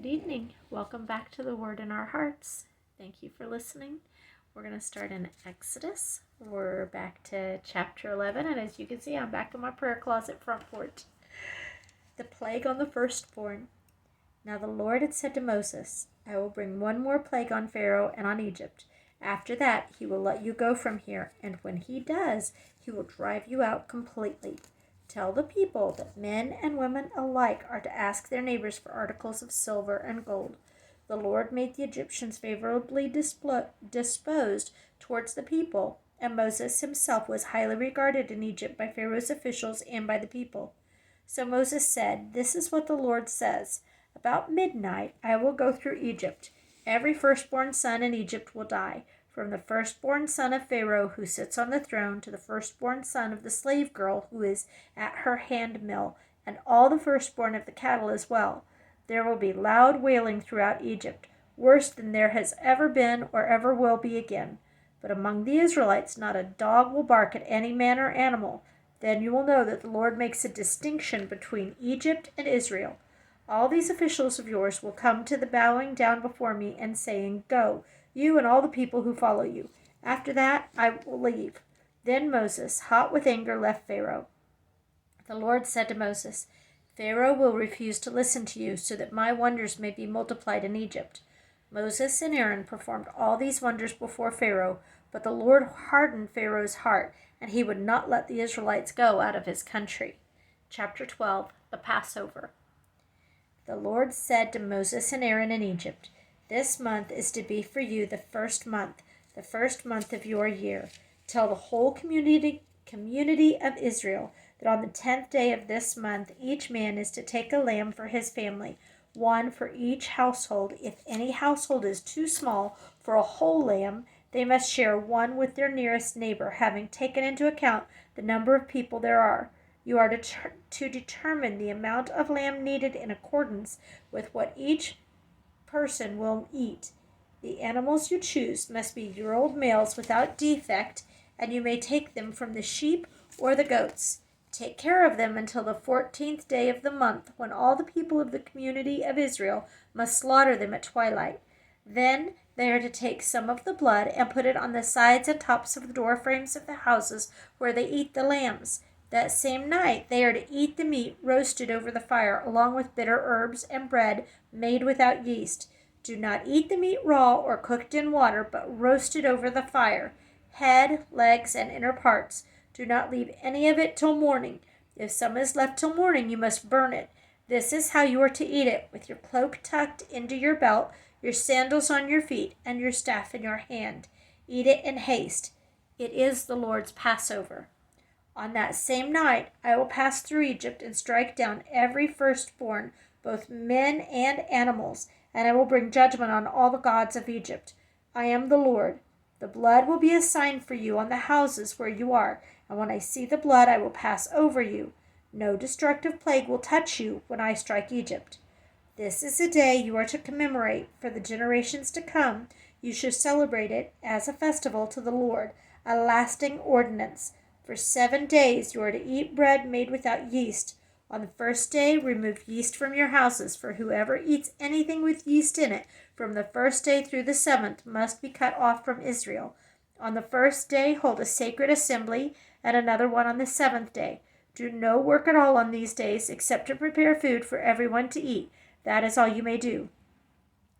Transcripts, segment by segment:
Good evening. Welcome back to the Word in Our Hearts. Thank you for listening. We're going to start in Exodus. We're back to chapter 11, and as you can see, I'm back in my prayer closet front porch. The plague on the firstborn. Now the Lord had said to Moses, I will bring one more plague on Pharaoh and on Egypt. After that, he will let you go from here, and when he does, he will drive you out completely. Tell the people that men and women alike are to ask their neighbors for articles of silver and gold. The Lord made the Egyptians favorably disposed towards the people, and Moses himself was highly regarded in Egypt by Pharaoh's officials and by the people. So Moses said, This is what the Lord says. About midnight I will go through Egypt. Every firstborn son in Egypt will die, from the firstborn son of Pharaoh who sits on the throne to the firstborn son of the slave girl who is at her handmill, and all the firstborn of the cattle as well. There will be loud wailing throughout Egypt, worse than there has ever been or ever will be again. But among the Israelites not a dog will bark at any man or animal. Then you will know that the Lord makes a distinction between Egypt and Israel. All these officials of yours will come to the bowing down before me and saying, Go, you and all the people who follow you. After that, I will leave. Then Moses, hot with anger, left Pharaoh. The Lord said to Moses, Pharaoh will refuse to listen to you, so that my wonders may be multiplied in Egypt. Moses and Aaron performed all these wonders before Pharaoh, but the Lord hardened Pharaoh's heart, and he would not let the Israelites go out of his country. Chapter 12, the Passover. The Lord said to Moses and Aaron in Egypt, This month is to be for you the first month of your year. Tell the whole community of Israel that on the 10th day of this month each man is to take a lamb for his family, one for each household. If any household is too small for a whole lamb, they must share one with their nearest neighbor, having taken into account the number of people there are. You are to determine the amount of lamb needed in accordance with what each person will eat. The animals you choose must be year-old males without defect, and you may take them from the sheep or the goats. Take care of them until the 14th day of the month, when all the people of the community of Israel must slaughter them at twilight. Then they are to take some of the blood and put it on the sides and tops of the door frames of the houses where they eat the lambs. That same night they are to eat the meat roasted over the fire, along with bitter herbs and bread made without yeast. Do not eat the meat raw or cooked in water, but roasted over the fire, head, legs, and inner parts. Do not leave any of it till morning. If some is left till morning, you must burn it. This is how you are to eat it, with your cloak tucked into your belt, your sandals on your feet, and your staff in your hand. Eat it in haste. It is the Lord's Passover. On that same night I will pass through Egypt and strike down every firstborn, both men and animals, and I will bring judgment on all the gods of Egypt. I am the Lord. The blood will be a sign for you on the houses where you are, and when I see the blood I will pass over you. No destructive plague will touch you when I strike Egypt. This is a day you are to commemorate for the generations to come. You should celebrate it as a festival to the Lord, a lasting ordinance. For 7 days you are to eat bread made without yeast. On the first day remove yeast from your houses, for whoever eats anything with yeast in it from the first day through the 7th must be cut off from Israel. On the first day hold a sacred assembly, and another one on the 7th day. Do no work at all on these days except to prepare food for everyone to eat. That is all you may do.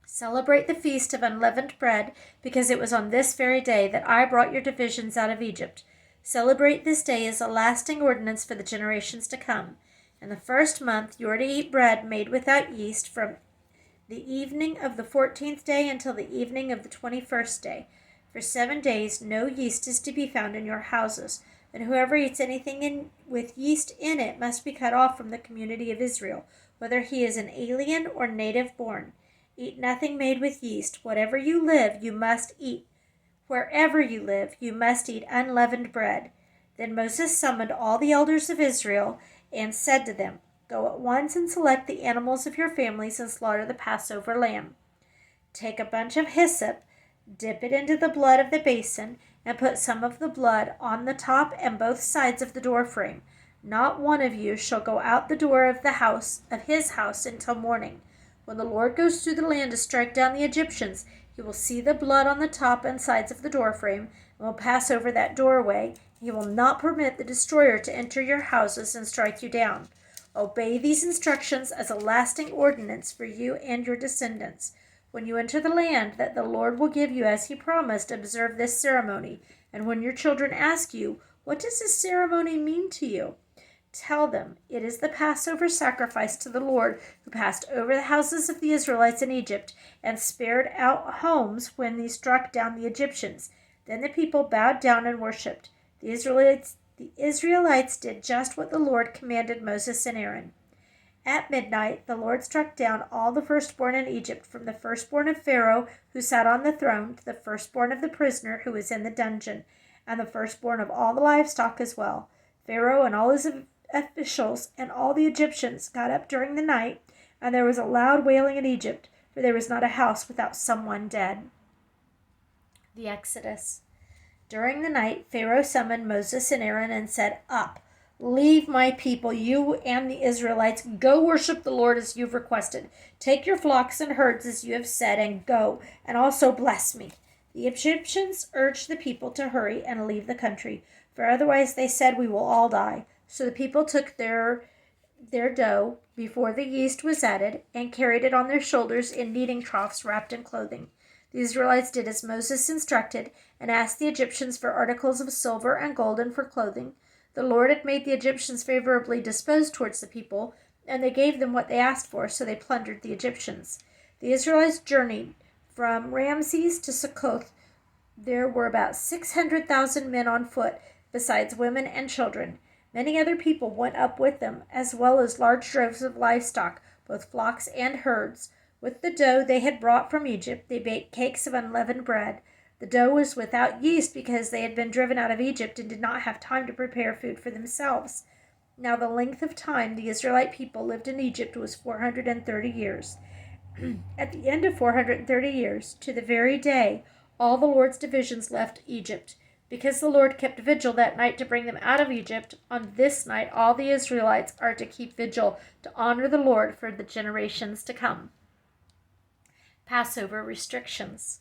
Celebrate the feast of unleavened bread, because it was on this very day that I brought your divisions out of Egypt. Celebrate this day as a lasting ordinance for the generations to come. In the first month you are to eat bread made without yeast from the evening of the 14th day until the evening of the 21st day. For 7 days no yeast is to be found in your houses, and whoever eats anything with yeast in it must be cut off from the community of Israel, whether he is an alien or native born. Eat nothing made with yeast. Whatever you live, you must eat. Wherever you live, you must eat unleavened bread. Then Moses summoned all the elders of Israel and said to them, Go at once and select the animals of your families and slaughter the Passover lamb. Take a bunch of hyssop, dip it into the blood of the basin, and put some of the blood on the top and both sides of the door frame. Not one of you shall go out the door of his house until morning. When the Lord goes through the land to strike down the Egyptians, he will see the blood on the top and sides of the doorframe and will pass over that doorway. He will not permit the destroyer to enter your houses and strike you down. Obey these instructions as a lasting ordinance for you and your descendants. When you enter the land that the Lord will give you as he promised, observe this ceremony. And when your children ask you, "What does this ceremony mean to you?" tell them, "It is the Passover sacrifice to the Lord who passed over the houses of the Israelites in Egypt and spared out homes when he struck down the Egyptians." Then the people bowed down and worshipped. The Israelites did just what the Lord commanded Moses and Aaron. At midnight, the Lord struck down all the firstborn in Egypt, from the firstborn of Pharaoh, who sat on the throne, to the firstborn of the prisoner who was in the dungeon, and the firstborn of all the livestock as well. Pharaoh and all his officials and all the Egyptians got up during the night, and there was a loud wailing in Egypt, for there was not a house without someone dead. The Exodus. During the night, Pharaoh summoned Moses and Aaron and said, "Up, leave my people, you and the Israelites. Go worship the Lord as you've requested. Take your flocks and herds as you have said, and go, and also bless me." The Egyptians urged the people to hurry and leave the country, for otherwise they said, "We will all die." So the people took their dough before the yeast was added and carried it on their shoulders in kneading troughs wrapped in clothing. The Israelites did as Moses instructed and asked the Egyptians for articles of silver and gold and for clothing. The Lord had made the Egyptians favorably disposed towards the people, and they gave them what they asked for, so they plundered the Egyptians. The Israelites journeyed from Ramses to Succoth. There were about 600,000 men on foot, besides women and children. Many other people went up with them, as well as large droves of livestock, both flocks and herds. With the dough they had brought from Egypt, they baked cakes of unleavened bread. The dough was without yeast because they had been driven out of Egypt and did not have time to prepare food for themselves. Now the length of time the Israelite people lived in Egypt was 430 years. At the end of 430 years, to the very day, all the Lord's divisions left Egypt. Because the Lord kept vigil that night to bring them out of Egypt, on this night all the Israelites are to keep vigil to honor the Lord for the generations to come. Passover Restrictions.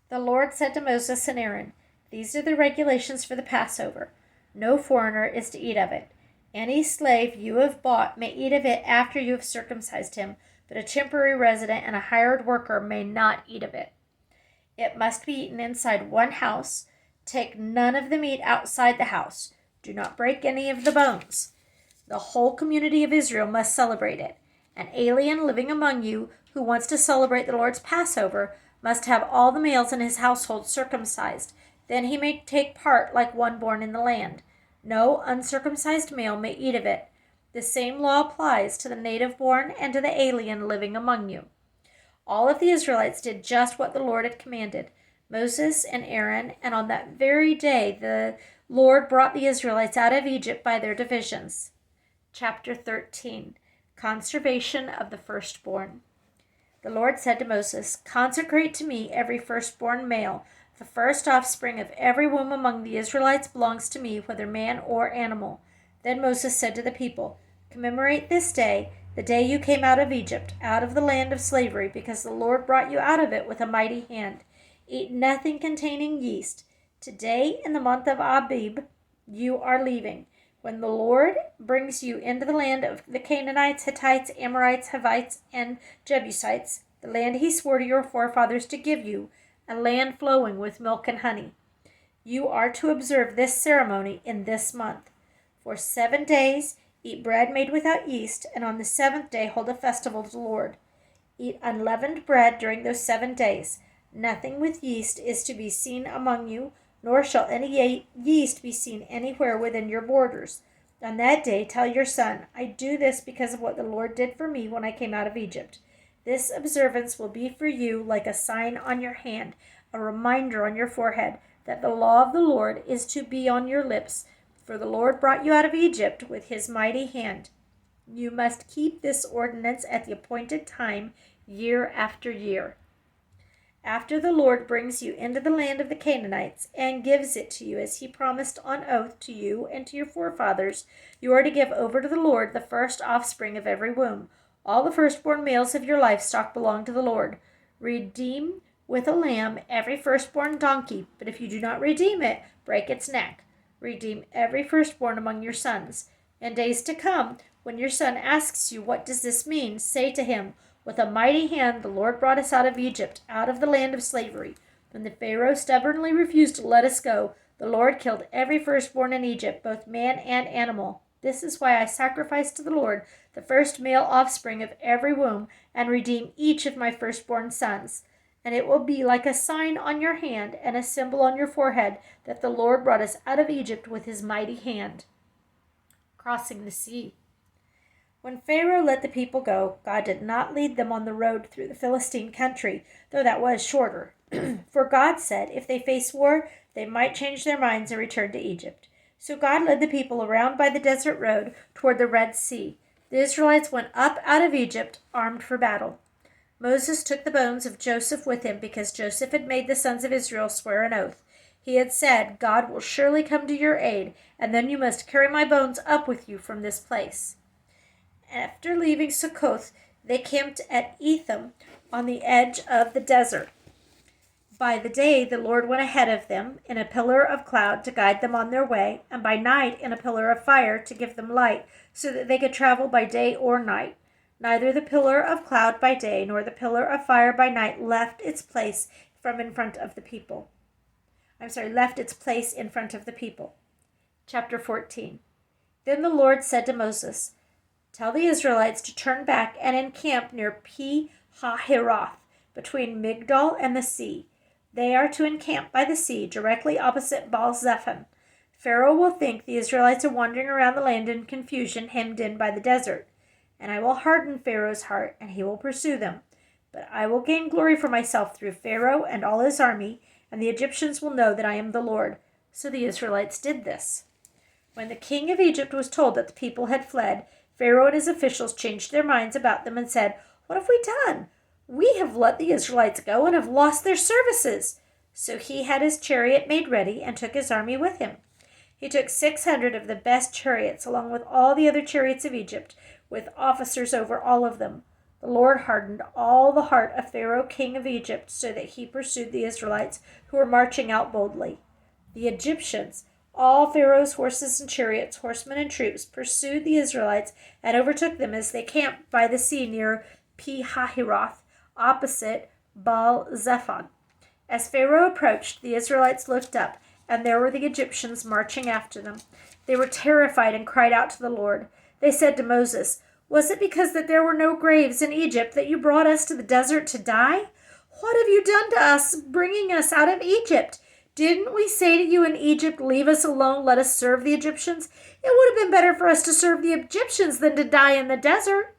The Lord said to Moses and Aaron, "These are the regulations for the Passover. No foreigner is to eat of it. Any slave you have bought may eat of it after you have circumcised him, but a temporary resident and a hired worker may not eat of it. It must be eaten inside one house. Take none of the meat outside the house. Do not break any of the bones. The whole community of Israel must celebrate it. An alien living among you who wants to celebrate the Lord's Passover must have all the males in his household circumcised. Then he may take part like one born in the land. No uncircumcised male may eat of it. The same law applies to the native born and to the alien living among you." All of the Israelites did just what the Lord had commanded Moses and Aaron, and on that very day the Lord brought the Israelites out of Egypt by their divisions. Chapter 13. Conservation of the Firstborn. The Lord said to Moses, "Consecrate to me every firstborn male. The first offspring of every womb among the Israelites belongs to me, whether man or animal." Then Moses said to the people, "Commemorate this day, the day you came out of Egypt, out of the land of slavery, because the Lord brought you out of it with a mighty hand. Eat nothing containing yeast. Today, in the month of Abib, you are leaving. When the Lord brings you into the land of the Canaanites, Hittites, Amorites, Hivites, and Jebusites, the land he swore to your forefathers to give you, a land flowing with milk and honey. You are to observe this ceremony in this month. For 7 days, eat bread made without yeast, and on the 7th day hold a festival to the Lord. Eat unleavened bread during those 7 days. Nothing with yeast is to be seen among you, nor shall any yeast be seen anywhere within your borders. On that day tell your son, 'I do this because of what the Lord did for me when I came out of Egypt.' This observance will be for you like a sign on your hand, a reminder on your forehead, that the law of the Lord is to be on your lips, for the Lord brought you out of Egypt with his mighty hand. You must keep this ordinance at the appointed time, year after year. After the Lord brings you into the land of the Canaanites and gives it to you as he promised on oath to you and to your forefathers, you are to give over to the Lord the first offspring of every womb. All the firstborn males of your livestock belong to the Lord. Redeem with a lamb every firstborn donkey, but if you do not redeem it, break its neck. Redeem every firstborn among your sons. In days to come, when your son asks you, what does this mean? Say to him, with a mighty hand the Lord brought us out of Egypt, out of the land of slavery. When the Pharaoh stubbornly refused to let us go, the Lord killed every firstborn in Egypt, both man and animal. This is why I sacrifice to the Lord the first male offspring of every womb, and redeem each of my firstborn sons. And it will be like a sign on your hand and a symbol on your forehead that the Lord brought us out of Egypt with his mighty hand. Crossing the sea. When Pharaoh let the people go, God did not lead them on the road through the Philistine country, though that was shorter. For God said if they face war, they might change their minds and return to Egypt. So God led the people around by the desert road toward the Red Sea. The Israelites went up out of Egypt, armed for battle. Moses took the bones of Joseph with him because Joseph had made the sons of Israel swear an oath. He had said, God will surely come to your aid, and then you must carry my bones up with you from this place. After leaving Succoth, they camped at Etham on the edge of the desert. By the day the Lord went ahead of them in a pillar of cloud to guide them on their way, and by night in a pillar of fire to give them light, so that they could travel by day or night. Neither the pillar of cloud by day nor the pillar of fire by night left its place in front of the people. Chapter 14. Then the Lord said to Moses, Tell the Israelites to turn back and encamp near Pi-hahiroth, between Migdol and the sea. They are to encamp by the sea, directly opposite Baal-zephon. Pharaoh will think the Israelites are wandering around the land in confusion, hemmed in by the desert. And I will harden Pharaoh's heart, and he will pursue them. But I will gain glory for myself through Pharaoh and all his army, and the Egyptians will know that I am the Lord. So the Israelites did this. When the king of Egypt was told that the people had fled, Pharaoh and his officials changed their minds about them and said, What have we done? We have let the Israelites go and have lost their services. So he had his chariot made ready and took his army with him. He took 600 of the best chariots, along with all the other chariots of Egypt, with officers over all of them. The Lord hardened all the heart of Pharaoh, king of Egypt, so that he pursued the Israelites, who were marching out boldly. The Egyptians, all Pharaoh's horses and chariots, horsemen and troops, pursued the Israelites and overtook them as they camped by the sea near Pi-hahiroth, opposite Baal-zephon. As Pharaoh approached, the Israelites looked up, and there were the Egyptians marching after them. They were terrified and cried out to the Lord. They said to Moses, Was it because that there were no graves in Egypt that you brought us to the desert to die? What have you done to us, bringing us out of Egypt? Didn't we say to you in Egypt, Leave us alone, let us serve the Egyptians? It would have been better for us to serve the Egyptians than to die in the desert.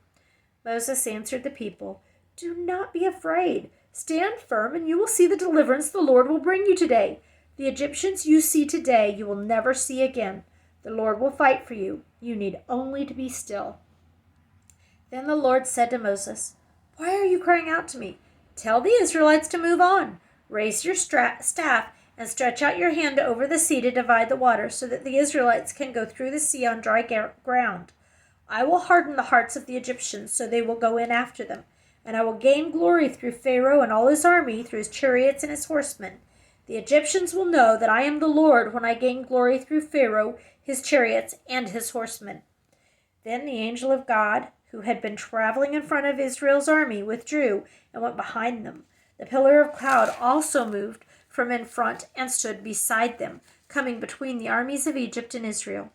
Moses answered the people, Do not be afraid. Stand firm, and you will see the deliverance the Lord will bring you today. The Egyptians you see today you will never see again. The Lord will fight for you. You need only to be still. Then the Lord said to Moses, Why are you crying out to me? Tell the Israelites to move on. Raise your staff and stretch out your hand over the sea to divide the water, so that the Israelites can go through the sea on dry ground. I will harden the hearts of the Egyptians, so they will go in after them. And I will gain glory through Pharaoh and all his army, through his chariots and his horsemen. The Egyptians will know that I am the Lord when I gain glory through Pharaoh, his chariots, and his horsemen. Then the angel of God, who had been traveling in front of Israel's army, withdrew and went behind them. The pillar of cloud also moved from in front and stood beside them, coming between the armies of Egypt and Israel.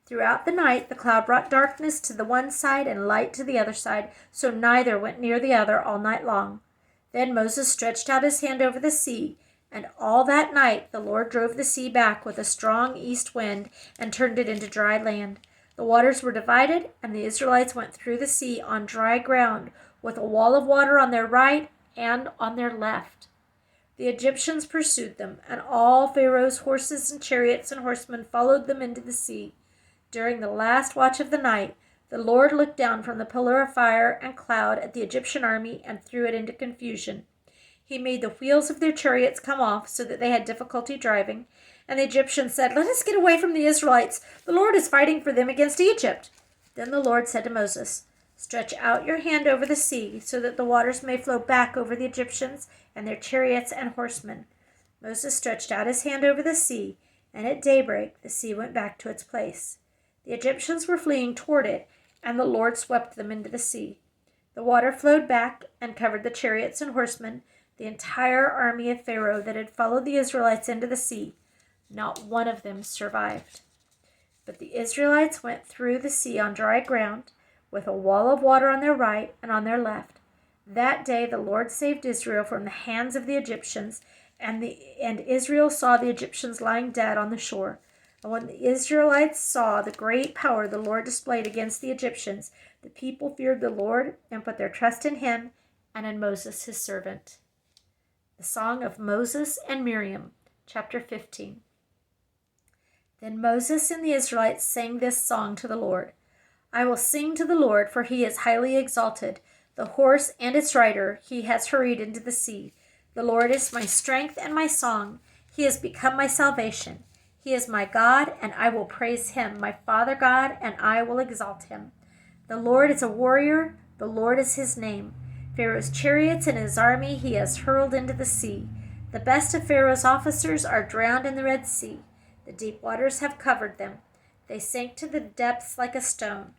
Throughout the night the cloud brought darkness to the one side and light to the other side, so neither went near the other all night long. Then Moses stretched out his hand over the sea, and all that night the Lord drove the sea back with a strong east wind and turned it into dry land. The waters were divided, and the Israelites went through the sea on dry ground, with a wall of water on their right and on their left. The Egyptians pursued them, and all Pharaoh's horses and chariots and horsemen followed them into the sea. During the last watch of the night, the Lord looked down from the pillar of fire and cloud at the Egyptian army and threw it into confusion. He made the wheels of their chariots come off so that they had difficulty driving, and the Egyptians said, Let us get away from the Israelites. The Lord is fighting for them against Egypt. Then the Lord said to Moses, Stretch out your hand over the sea, so that the waters may flow back over the Egyptians and their chariots and horsemen." Moses stretched out his hand over the sea, and at daybreak the sea went back to its place. The Egyptians were fleeing toward it, and the Lord swept them into the sea. The water flowed back and covered the chariots and horsemen, the entire army of Pharaoh that had followed the Israelites into the sea. Not one of them survived. But the Israelites went through the sea on dry ground, with a wall of water on their right and on their left. That day the Lord saved Israel from the hands of the Egyptians, and Israel saw the Egyptians lying dead on the shore. And when the Israelites saw the great power the Lord displayed against the Egyptians, the people feared the Lord and put their trust in him and in Moses his servant. The Song of Moses and Miriam, chapter 15. Then Moses and the Israelites sang this song to the Lord. "I will sing to the Lord, for he is highly exalted. The horse and its rider he has hurried into the sea. The Lord is my strength and my song. He has become my salvation. He is my God, and I will praise him, my Father God, and I will exalt him. The Lord is a warrior. The Lord is his name. Pharaoh's chariots and his army he has hurled into the sea. The best of Pharaoh's officers are drowned in the Red Sea. The deep waters have covered them. They sank to the depths like a stone.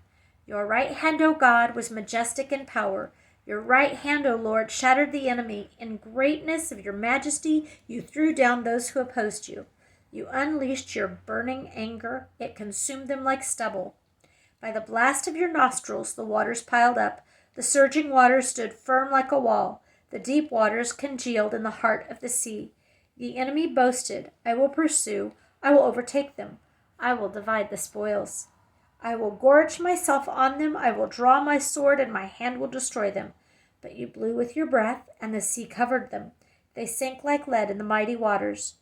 Your right hand, O God, was majestic in power. Your right hand, O Lord, shattered the enemy. In greatness of your majesty, you threw down those who opposed you. You unleashed your burning anger. It consumed them like stubble. By the blast of your nostrils, the waters piled up. The surging waters stood firm like a wall. The deep waters congealed in the heart of the sea. The enemy boasted, "I will pursue. I will overtake them. I will divide the spoils. I will gorge myself on them. I will draw my sword, and my hand will destroy them." But you blew with your breath, and the sea covered them. They sank like lead in the mighty waters.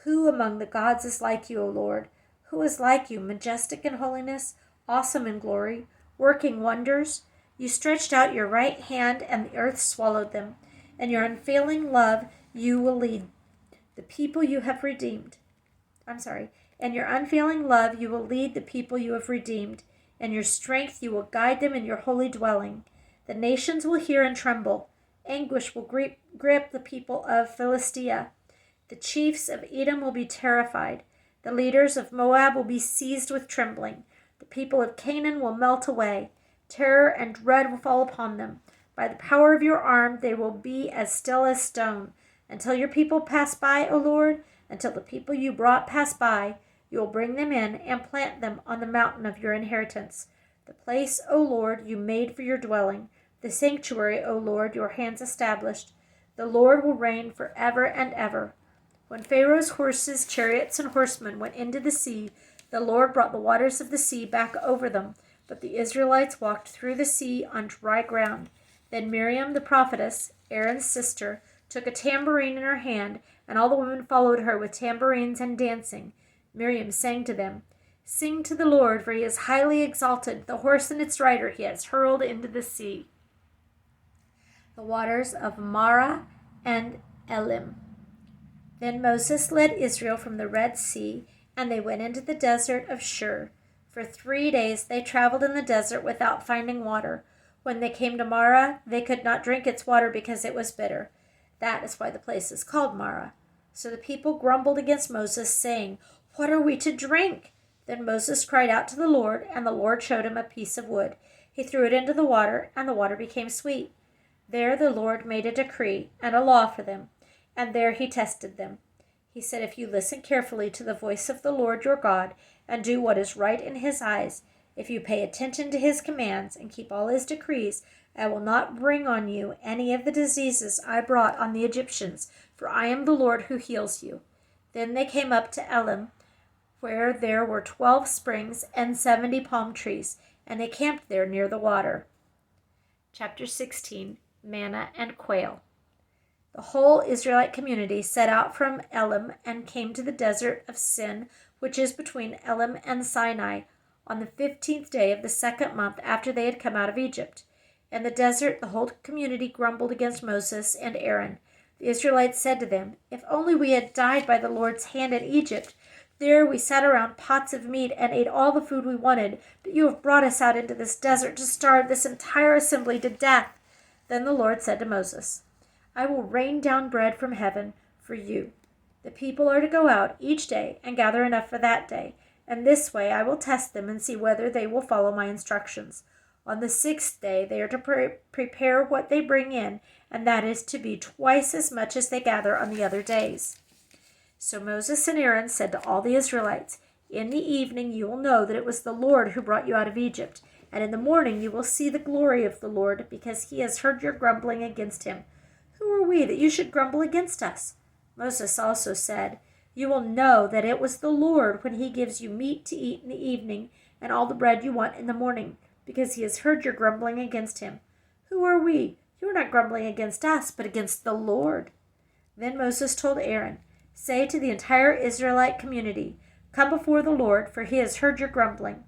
Who among the gods is like you, O Lord? Who is like you, majestic in holiness, awesome in glory, working wonders? You stretched out your right hand, and the earth swallowed them. In your unfailing love you will lead the people you have redeemed. In your unfailing love you will lead the people you have redeemed. In your strength you will guide them in your holy dwelling. The nations will hear and tremble. Anguish will grip the people of Philistia. The chiefs of Edom will be terrified. The leaders of Moab will be seized with trembling. The people of Canaan will melt away. Terror and dread will fall upon them. By the power of your arm they will be as still as stone. Until your people pass by, O Lord, until the people you brought pass by, you will bring them in and plant them on the mountain of your inheritance. The place, O Lord, you made for your dwelling. The sanctuary, O Lord, your hands established. The Lord will reign forever and ever. When Pharaoh's horses, chariots, and horsemen went into the sea, the Lord brought the waters of the sea back over them. But the Israelites walked through the sea on dry ground. Then Miriam the prophetess, Aaron's sister, took a tambourine in her hand, and all the women followed her with tambourines and dancing. Miriam sang to them, "Sing to the Lord, for he is highly exalted. The horse and its rider he has hurled into the sea." The waters of Marah and Elim. Then Moses led Israel from the Red Sea, and they went into the desert of Shur. For 3 days they traveled in the desert without finding water. When they came to Marah, they could not drink its water because it was bitter. That is why the place is called Marah. So the people grumbled against Moses, saying, "What are we to drink?" Then Moses cried out to the Lord, and the Lord showed him a piece of wood. He threw it into the water, and the water became sweet. There the Lord made a decree and a law for them, and there he tested them. He said, "If you listen carefully to the voice of the Lord your God, and do what is right in his eyes, if you pay attention to his commands and keep all his decrees, I will not bring on you any of the diseases I brought on the Egyptians, for I am the Lord who heals you." Then they came up to Elim, where there were 12 springs and 70 palm trees, and they camped there near the water. Chapter 16, Manna and Quail. The whole Israelite community set out from Elim and came to the desert of Sin, which is between Elim and Sinai, on the 15th day of the 2nd month after they had come out of Egypt. In the desert, the whole community grumbled against Moses and Aaron. The Israelites said to them, "If only we had died by the Lord's hand in Egypt, There we sat around pots of meat and ate all the food we wanted, but you have brought us out into this desert to starve this entire assembly to death." Then the Lord said to Moses, "I will rain down bread from heaven for you. The people are to go out each day and gather enough for that day, and this way I will test them and see whether they will follow my instructions. On the 6th day they are to prepare what they bring in, and that is to be twice as much as they gather on the other days." So Moses and Aaron said to all the Israelites, "In the evening you will know that it was the Lord who brought you out of Egypt, and in the morning you will see the glory of the Lord, because he has heard your grumbling against him. Who are we that you should grumble against us?" Moses also said, "You will know that it was the Lord when he gives you meat to eat in the evening and all the bread you want in the morning, because he has heard your grumbling against him. Who are we? You are not grumbling against us, but against the Lord." Then Moses told Aaron, "Say to the entire Israelite community, 'Come before the Lord, for he has heard your grumbling.'"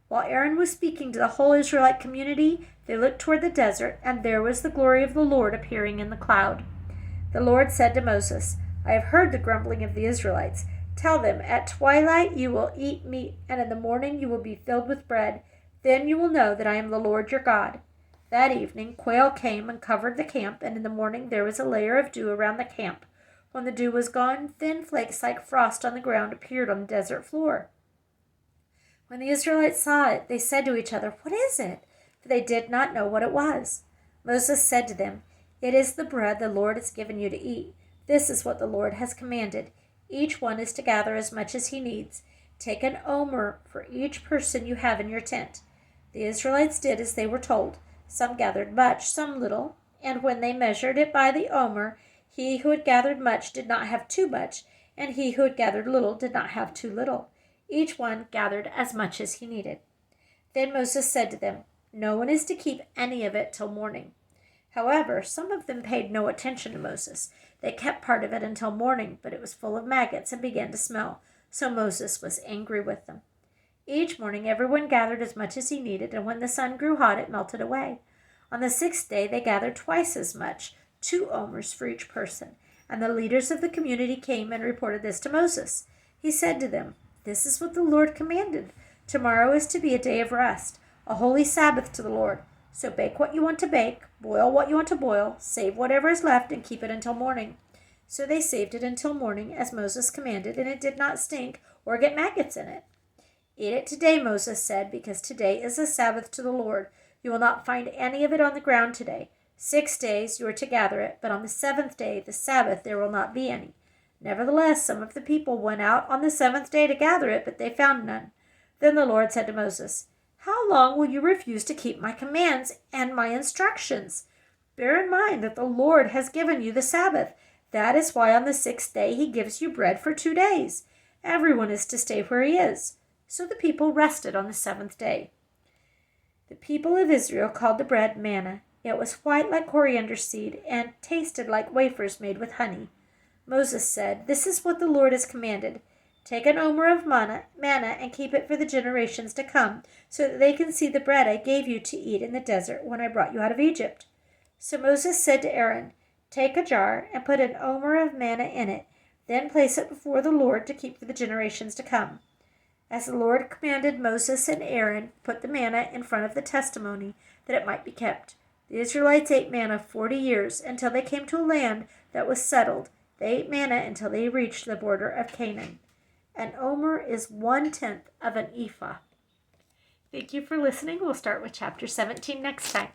While Aaron was speaking to the whole Israelite community, they looked toward the desert, and there was the glory of the Lord appearing in the cloud. The Lord said to Moses, "I have heard the grumbling of the Israelites. Tell them, at twilight you will eat meat, and in the morning you will be filled with bread. Then you will know that I am the Lord your God." That evening quail came and covered the camp, and in the morning there was a layer of dew around the camp. When the dew was gone, thin flakes like frost on the ground appeared on the desert floor. When the Israelites saw it, they said to each other, "What is it?" For they did not know what it was. Moses said to them, "It is the bread the Lord has given you to eat. This is what the Lord has commanded. Each one is to gather as much as he needs. Take an omer for each person you have in your tent." The Israelites did as they were told. Some gathered much, some little, and when they measured it by the omer, he who had gathered much did not have too much, and he who had gathered little did not have too little. Each one gathered as much as he needed. Then Moses said to them, "No one is to keep any of it till morning." However, some of them paid no attention to Moses. They kept part of it until morning, but it was full of maggots and began to smell, so Moses was angry with them. Each morning everyone gathered as much as he needed, and when the sun grew hot, it melted away. On the 6th day they gathered twice as much, 2 omers for each person, and the leaders of the community came and reported this to Moses. He said to them, "This is what the Lord commanded. Tomorrow is to be a day of rest, a holy Sabbath to the Lord. So bake what you want to bake, boil what you want to boil, save whatever is left, and keep it until morning." So they saved it until morning, as Moses commanded, and it did not stink or get maggots in it. "Eat it today," Moses said, "because today is a Sabbath to the Lord. You will not find any of it on the ground today. 6 days you are to gather it, but on the 7th day, the Sabbath, there will not be any." Nevertheless, some of the people went out on the 7th day to gather it, but they found none. Then the Lord said to Moses, "How long will you refuse to keep my commands and my instructions? Bear in mind that the Lord has given you the Sabbath. That is why on the 6th day he gives you bread for 2 days. Everyone is to stay where he is." So the people rested on the 7th day. The people of Israel called the bread manna. It was white like coriander seed and tasted like wafers made with honey. Moses said, "This is what the Lord has commanded. Take an omer of manna and keep it for the generations to come, so that they can see the bread I gave you to eat in the desert when I brought you out of Egypt." So Moses said to Aaron, "Take a jar and put an omer of manna in it. Then place it before the Lord to keep for the generations to come." As the Lord commanded, Moses and Aaron put the manna in front of the testimony, that it might be kept. The Israelites ate manna 40 years, until they came to a land that was settled. They ate manna until they reached the border of Canaan. An omer is 1/10 of an ephah. Thank you for listening. We'll start with chapter 17 next time.